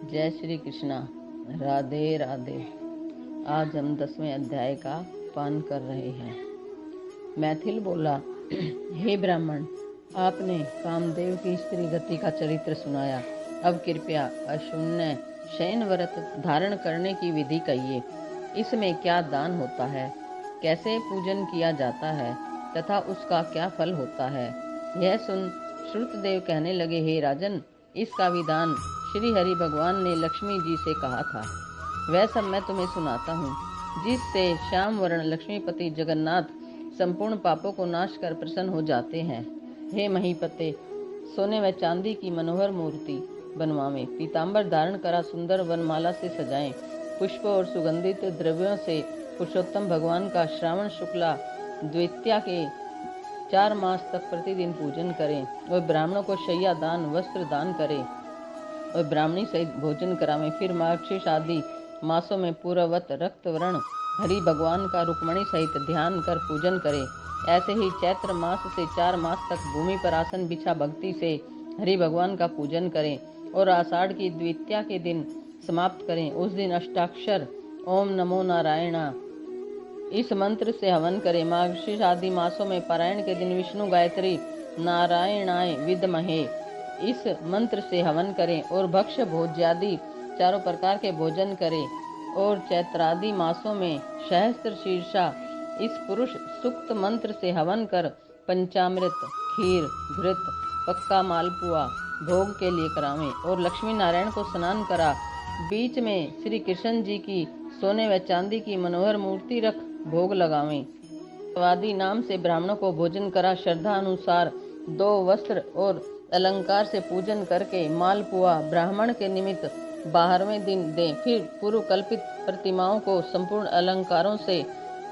जय श्री कृष्णा। राधे राधे। आज हम 10वें अध्याय का पान कर रहे हैं। मैथिल बोला, हे ब्राह्मण, आपने कामदेव की स्त्री गति का चरित्र सुनाया। अब कृपया अशून्य शयन व्रत धारण करने की विधि कहिए। इसमें क्या दान होता है, कैसे पूजन किया जाता है तथा उसका क्या फल होता है। यह सुन श्रुतदेव कहने लगे, हे राजन, इसका विधान श्री हरि भगवान ने लक्ष्मी जी से कहा था। वह सब मैं तुम्हें सुनाता हूँ, जिससे श्याम वर्ण लक्ष्मीपति जगन्नाथ संपूर्ण पापों को नाश कर प्रसन्न हो जाते हैं। हे महीपते, सोने व चांदी की मनोहर मूर्ति बनवावें, पीताम्बर धारण करा सुंदर वनमाला से सजाएं, पुष्पों और सुगंधित द्रव्यों से पुरुषोत्तम भगवान का श्रावण शुक्ला द्वितीया के 4 मास तक प्रतिदिन पूजन करें और ब्राह्मणों को शैया दान वस्त्र दान करें और ब्राह्मणी सहित भोजन करावें। फिर मार्गशीर्ष आदि मासों में पूर्ववत रक्त वर्ण हरि भगवान का रुक्मणी सहित ध्यान कर पूजन करें। ऐसे ही चैत्र मास से 4 मास तक भूमि पर आसन बिछा भक्ति से हरि भगवान का पूजन करें और आषाढ़ की द्वितीया के दिन समाप्त करें। उस दिन अष्टाक्षर ओम नमो नारायणा इस मंत्र से हवन करें। मार्गशीर्ष आदि मासों में पारायण के दिन विष्णु गायत्री नारायणाय विद्महे इस मंत्र से हवन करें और भक्ष भोज्यादि 4 प्रकार के भोजन करें। और चैत्रादि मासों में सहस्त्र शीर्षा इस पुरुष सूक्त मंत्र से हवन कर पंचामृत खीर घृत पक्का मालपुआ भोग के लिए करावें और लक्ष्मी नारायण को स्नान करा बीच में श्री कृष्ण जी की सोने व चांदी की मनोहर मूर्ति रख भोग लगावें। वादी नाम से ब्राह्मणों को भोजन करा श्रद्धा अनुसार 2 वस्त्र और अलंकार से पूजन करके मालपुआ ब्राह्मण के निमित्त 12वें दिन दें। फिर पूर्व कल्पित प्रतिमाओं को संपूर्ण अलंकारों से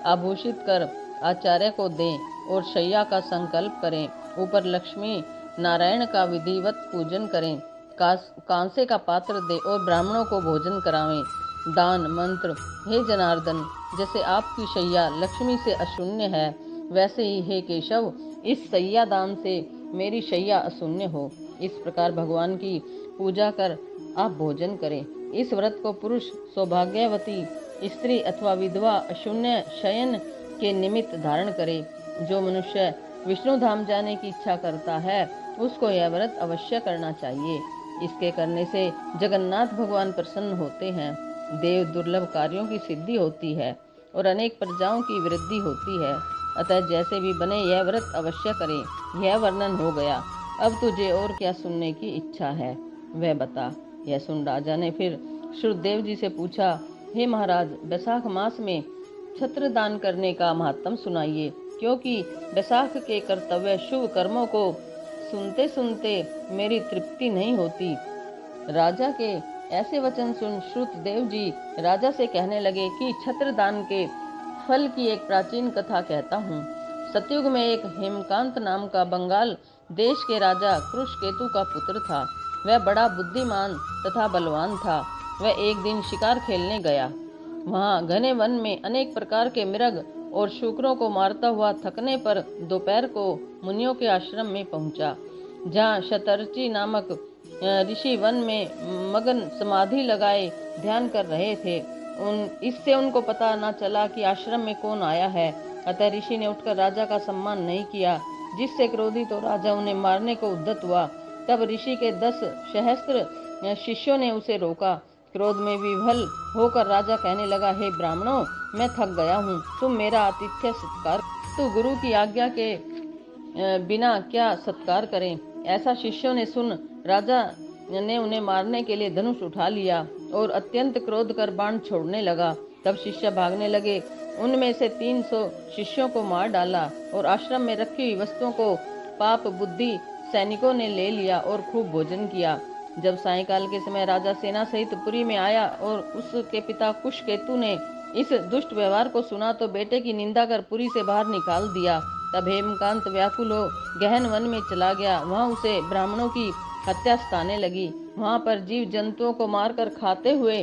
आभूषित कर आचार्य को दें और शैया का संकल्प करें। ऊपर लक्ष्मी नारायण का विधिवत पूजन करें। कांसे का पात्र दे और ब्राह्मणों को भोजन करावें। दान मंत्र, हे जनार्दन, जैसे आपकी शैया लक्ष्मी से अशून्य है, वैसे ही हे केशव, इस शैया दान से मेरी शैया अशून्य हो। इस प्रकार भगवान की पूजा कर आप भोजन करें। इस व्रत को पुरुष सौभाग्यवती स्त्री अथवा विधवा अशून्य शयन के निमित्त धारण करे। जो मनुष्य विष्णु धाम जाने की इच्छा करता है, उसको यह व्रत अवश्य करना चाहिए। इसके करने से जगन्नाथ भगवान प्रसन्न होते हैं, देव दुर्लभ कार्यों की सिद्धि होती है और अनेक प्रजाओं की वृद्धि होती है। अतः जैसे भी बने यह व्रत अवश्य करें। यह वर्णन हो गया। अब तुझे और क्या सुनने की इच्छा है, वह बता। यह सुन राजा ने फिर श्रुतदेव जी से पूछा, हे महाराज, बैसाख मास में छत्र दान करने का महात्म सुनाइए, क्योंकि बैसाख के कर्तव्य शुभ कर्मों को सुनते सुनते मेरी तृप्ति नहीं होती। राजा के ऐसे वचन सुन श्रुतदेव जी राजा से कहने लगे कि छत्र दान के फल की एक प्राचीन कथा कहता हूँ। सतयुग में एक हेमकांत नाम का बंगाल देश के राजा कृषकेतु का पुत्र था। वह बड़ा बुद्धिमान तथा बलवान था। वह एक दिन शिकार खेलने गया। वहाँ घने वन में अनेक प्रकार के मृग और शूकरों को मारता हुआ थकने पर दोपहर को मुनियों के आश्रम में पहुंचा, जहाँ शतर्ची नामक ऋषि वन में मगन समाधि लगाए ध्यान कर रहे थे। इससे उनको पता न चला कि आश्रम में कौन आया है। अतः ऋषि ने उठकर राजा का सम्मान नहीं किया, जिससे क्रोधित तो राजा उन्हें मारने को उद्यत हुआ। तब ऋषि के 10 सहस्त्र शिष्यों ने उसे रोका। क्रोध में विभल होकर राजा कहने लगा, हे ब्राह्मणों, मैं थक गया हूँ, तुम मेरा आतिथ्य सत्कार, तो गुरु की आज्ञा के बिना क्या सत्कार करें। ऐसा शिष्यों ने सुन राजा ने उन्हें मारने के लिए धनुष उठा लिया और अत्यंत क्रोध कर बाण छोड़ने लगा। तब शिष्य भागने लगे। उनमें से 300 शिष्यों को मार डाला और आश्रम में रखी हुई वस्तुओं को पाप बुद्धि सैनिकों ने ले लिया और खूब भोजन किया। जब सायंकाल के समय राजा सेना सहित पुरी में आया और उसके पिता कुशकेतु ने इस दुष्ट व्यवहार को सुना तो बेटे की निंदा कर पुरी से बाहर निकाल दिया। तब हेमकांत व्याकुल हो गहन वन में चला गया। वहाँ उसे ब्राह्मणों की हत्या सताने लगी। वहाँ पर जीव जंतुओं को मारकर खाते हुए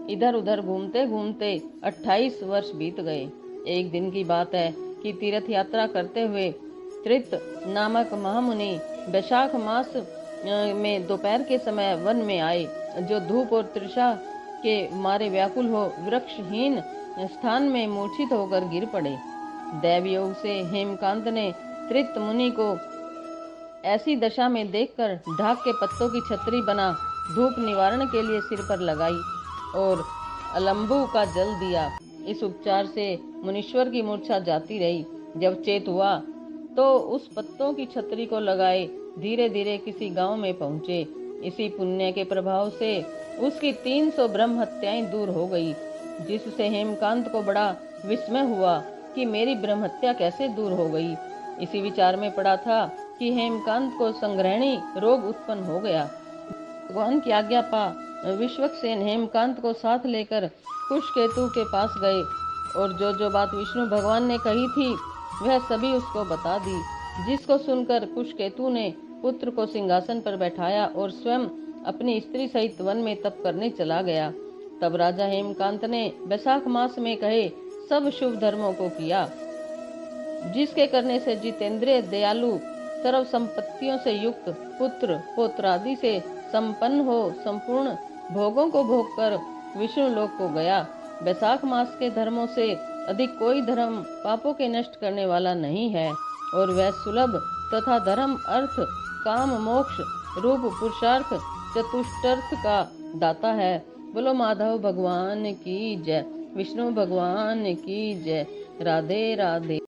इधर उधर घूमते घूमते 28 वर्ष बीत गए। एक दिन की बात है कि तीर्थ यात्रा करते हुए त्रित नामक महामुनि बैशाख मास में दोपहर के समय वन में आए, जो धूप और तृषा के मारे व्याकुल हो वृक्षहीन स्थान में मूर्छित होकर गिर पड़े। दैवयोग से हेमकांत ने त्रित मुनि को ऐसी दशा में देखकर ढाक के पत्तों की छतरी बना धूप निवारण के लिए सिर पर लगाई और अलंबू का जल दिया। इस उपचार से मुनीश्वर की मूर्छा जाती रही। जब चेत हुआ तो उस पत्तों की छतरी को लगाए धीरे धीरे किसी गांव में पहुंचे। इसी पुण्य के प्रभाव से उसकी 300 ब्रह्म हत्याएं दूर हो गई, जिससे हेमकांत को बड़ा विस्मय हुआ कि मेरी ब्रह्म हत्या कैसे दूर हो गई। इसी विचार में पड़ा था कि हेमकांत को संग्रहणी रोग उत्पन्न हो गया। भगवान की आज्ञा पा विश्वक्सेन हेमकांत को साथ लेकर कुशकेतु के पास गए और जो बात विष्णु भगवान ने कही थी वह सभी उसको बता दी, जिसको सुनकर कुशकेतु ने पुत्र को सिंहासन पर बैठाया और स्वयं अपनी स्त्री सहित वन में तप करने चला गया। तब राजा हेमकांत ने बैसाख मास में कहे सब शुभ धर्मों को किया, जिसके करने से जितेंद्रिय दयालु सर्व संपत्तियों से युक्त पुत्र पौत्रादि से संपन्न हो संपूर्ण भोगों को भोग कर विष्णु लोक को गया। बैसाख मास के धर्मों से अधिक कोई धर्म पापों के नष्ट करने वाला नहीं है और वह सुलभ तथा धर्म अर्थ काम मोक्ष रूप पुरुषार्थ चतुष्टर्थ का दाता है। बोलो माधव भगवान की जय, विष्णु भगवान की जय। राधे राधे।